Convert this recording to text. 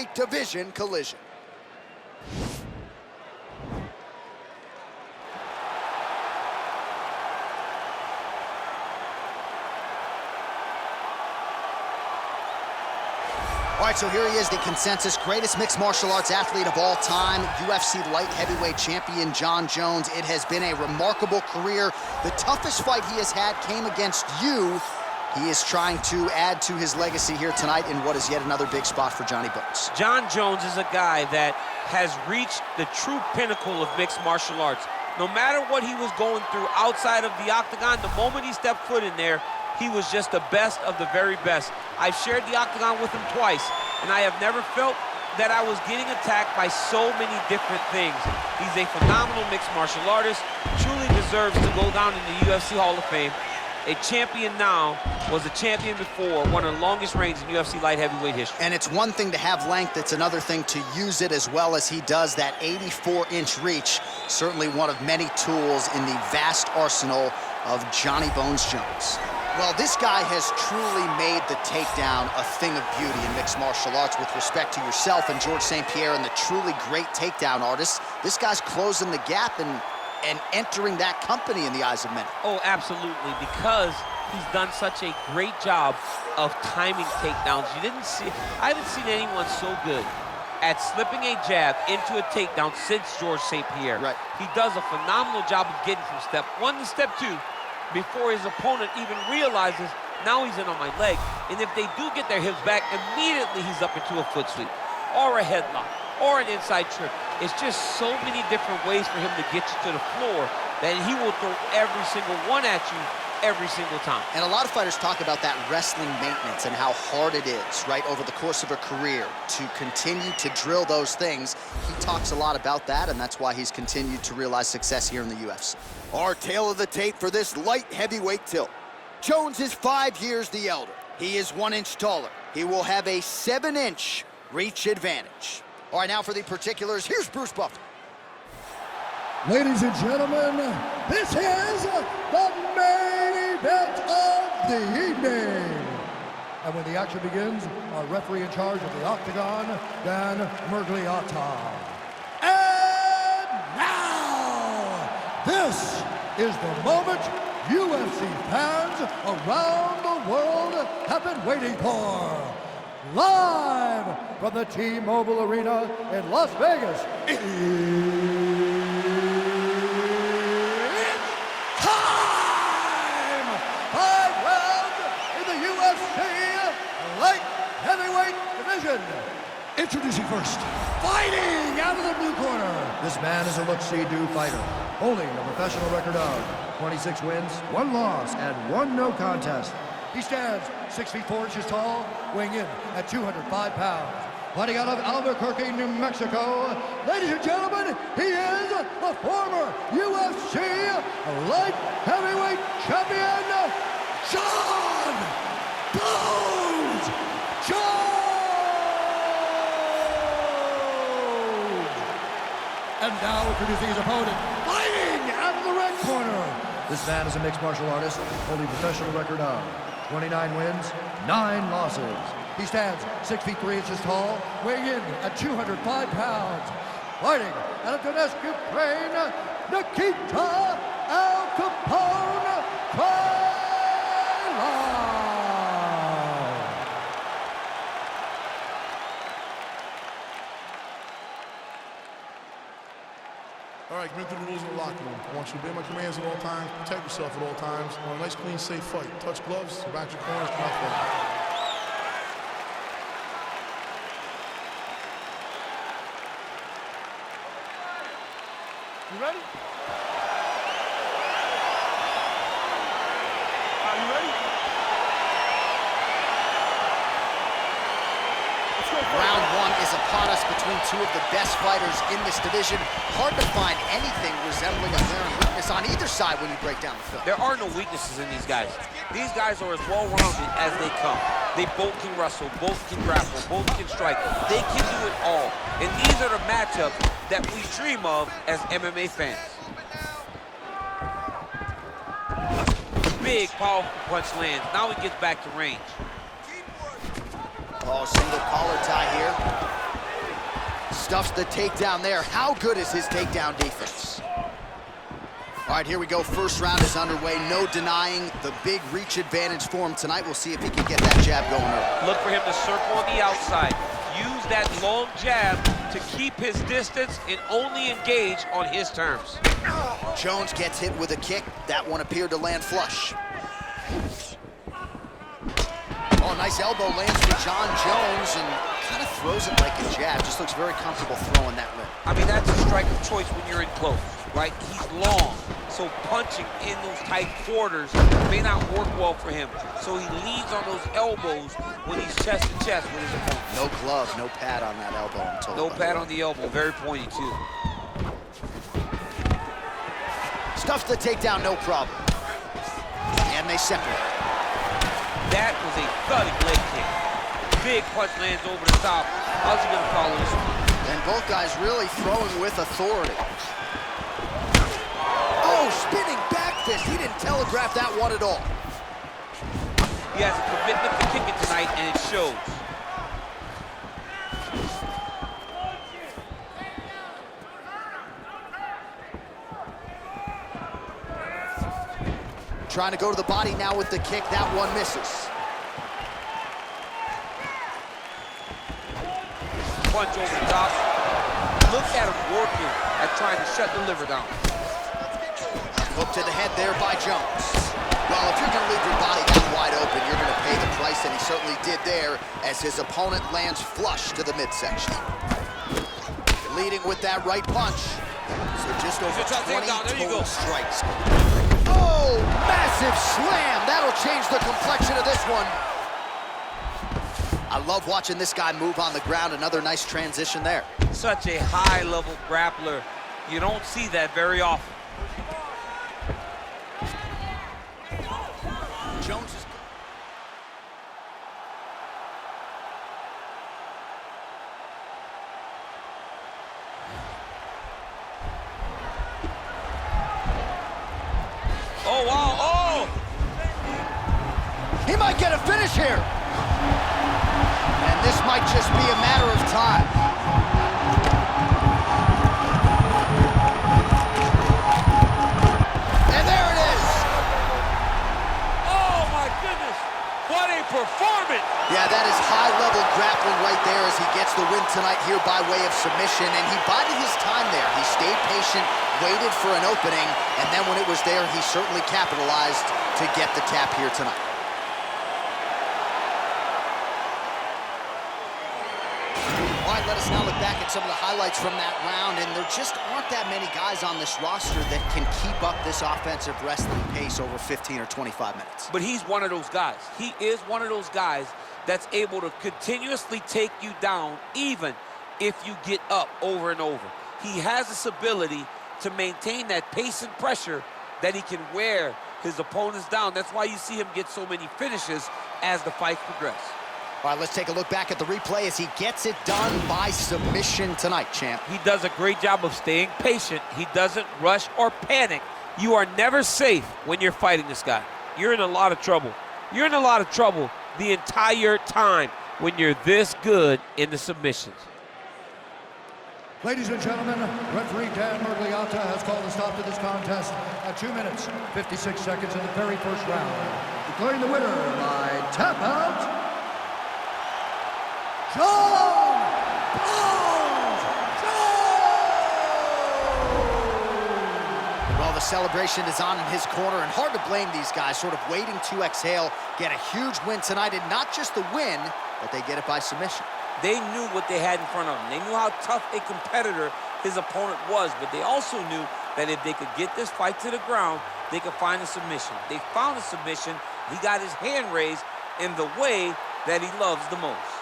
heavyweight division collision. All right, so here he is, the consensus greatest mixed martial arts athlete of all time, UFC light heavyweight champion Jon Jones. It has been a remarkable career. The toughest fight he has had came against you. He is trying to add to his legacy here tonight in what is yet another big spot for Johnny Bones. Jon Jones is a guy that has reached the true pinnacle of mixed martial arts. No matter what he was going through outside of the octagon, the moment he stepped foot in there, he was just the best of the very best. I've shared the octagon with him twice, and I have never felt that I was getting attacked by so many different things. He's a phenomenal mixed martial artist, truly deserves to go down in the UFC Hall of Fame. A champion now, was a champion before, one of the longest reigns in UFC light heavyweight history. And it's one thing to have length, it's another thing to use it as well as he does. That 84-inch reach, certainly one of many tools in the vast arsenal of Johnny Bones Jones. Well, this guy has truly made the takedown a thing of beauty in mixed martial arts with respect to yourself and George St. Pierre and the truly great takedown artists. This guy's closing the gap and entering that company in the eyes of many. Oh, absolutely, because he's done such a great job of timing takedowns. I haven't seen anyone so good at slipping a jab into a takedown since George St. Pierre. Right. He does a phenomenal job of getting from step one to step two before his opponent even realizes now he's in on my leg. And if they do get their hips back, immediately he's up into a foot sweep or a headlock or an inside trip. It's just so many different ways for him to get you to the floor that he will throw every single one at you every single time. And a lot of fighters talk about that wrestling maintenance and how hard it is, right, over the course of a career to continue to drill those things. He talks a lot about that, and that's why he's continued to realize success here in the UFC. Our tale of the tape for this light heavyweight tilt. Jones is 5 years the elder. He is 1 inch taller. He will have a 7-inch reach advantage. All right, now for the particulars, here's Bruce Buffer. Ladies and gentlemen, this is the main event of the evening. And when the action begins, our referee in charge of the octagon, Dan Mergliata. And now, this is the moment UFC fans around the world have been waiting for. Live from the T-Mobile Arena in Las Vegas, it's time! 5 rounds in the UFC light heavyweight division. Introducing first, fighting out of the blue corner. This man is a look-see-do fighter, holding a professional record of 26 wins, 1 loss, and 1 no contest. He stands 6 feet 4 inches tall, weighing in at 205 pounds. Fighting out of Albuquerque, New Mexico, ladies and gentlemen, he is the former UFC light heavyweight champion, Jon Bones Jones! And now introducing his opponent, fighting out of the red corner. This man is a mixed martial artist, holding a professional record of 29 wins, 9 losses. He stands 6 feet 3 inches tall, weighing in at 205 pounds. Fighting out of Donetsk, Ukraine, Nikita Krylov. All right, commit to the rules in the locker room. I want you to obey my commands at all times, protect yourself at all times. I want a nice, clean, safe fight. Touch gloves, back your corners, not fight. You ready? Are you ready? Let's go. Round 1 is upon us between 2 of the best fighters in this division. Hard to find anything resembling a glaring weakness on either side when you break down the film. There are no weaknesses in these guys. These guys are as well-rounded as they come. They both can wrestle, both can grapple, both can strike. They can do it all. And these are the matchups that we dream of as MMA fans. Big, powerful punch lands. Now he gets back to range. Oh, single collar tie here. Stuffs the takedown there. How good is his takedown defense? All right, here we go. First round is underway. No denying the big reach advantage for him tonight. We'll see if he can get that jab going early. Look for him to circle on the outside. Use that long jab to keep his distance and only engage on his terms. Jones gets hit with a kick. That one appeared to land flush. Oh, nice elbow lands for John Jones and kind of throws it like a jab. Just looks very comfortable throwing that limb. I mean, that's a strike of choice when you're in close, right? He's long, so punching in those tight quarters may not work well for him. So he leans on those elbows when he's chest to chest with his opponent. No glove, no pad on that elbow, I'm told. No pad on the elbow, very pointy too. Stuffs the takedown, no problem. And they separate. That was a thudding leg kick. Big punch lands over the top. How's he gonna follow this one? And both guys really throwing with authority. Oh, spinning back fist. He didn't telegraph that one at all. He has a commitment to kicking tonight, and it shows. Trying to go to the body now with the kick. That one misses. Punch over the top. Look at him working at trying to shut the liver down. Hook to the head there by Jones. Well, if you're going to leave your body that wide open, you're going to pay the price, and he certainly did there as his opponent lands flush to the midsection. Leading with that right punch. So just over 20 total strikes. Oh, massive slam. That'll change the complexion of this one. I love watching this guy move on the ground. Another nice transition there. Such a high-level grappler. You don't see that very often. Jones is... Oh, wow, oh! He might get a finish here. And this might just be a matter of time. And there it is. Oh, my goodness. What a performance. Yeah, that is high-level grappling right there as he gets the win tonight here by way of submission. And he bided his time there. He stayed patient, waited for an opening, and then when it was there, he certainly capitalized to get the tap here tonight. All right, let us now look back at some of the highlights from that round, and there just aren't that many guys on this roster that can keep up this offensive wrestling pace over 15 or 25 minutes. But he's one of those guys. He is one of those guys that's able to continuously take you down even if you get up over and over. He has this ability to maintain that pace and pressure that he can wear his opponents down. That's why you see him get so many finishes as the fight progresses. All right, let's take a look back at the replay as he gets it done by submission tonight, champ. He does a great job of staying patient. He doesn't rush or panic. You are never safe when you're fighting this guy. You're in a lot of trouble. You're in a lot of trouble the entire time when you're this good in the submissions. Ladies and gentlemen, referee Dan Mergliata has called a stop to this contest at 2 minutes, 56 seconds in the very first round. Declaring the winner by tap out, John Jones! Well, the celebration is on in his corner, and hard to blame these guys, sort of waiting to exhale, get a huge win tonight, and not just the win, but they get it by submission. They knew what they had in front of them. They knew how tough a competitor his opponent was, but they also knew that if they could get this fight to the ground, they could find a submission. They found a submission. He got his hand raised in the way that he loves the most.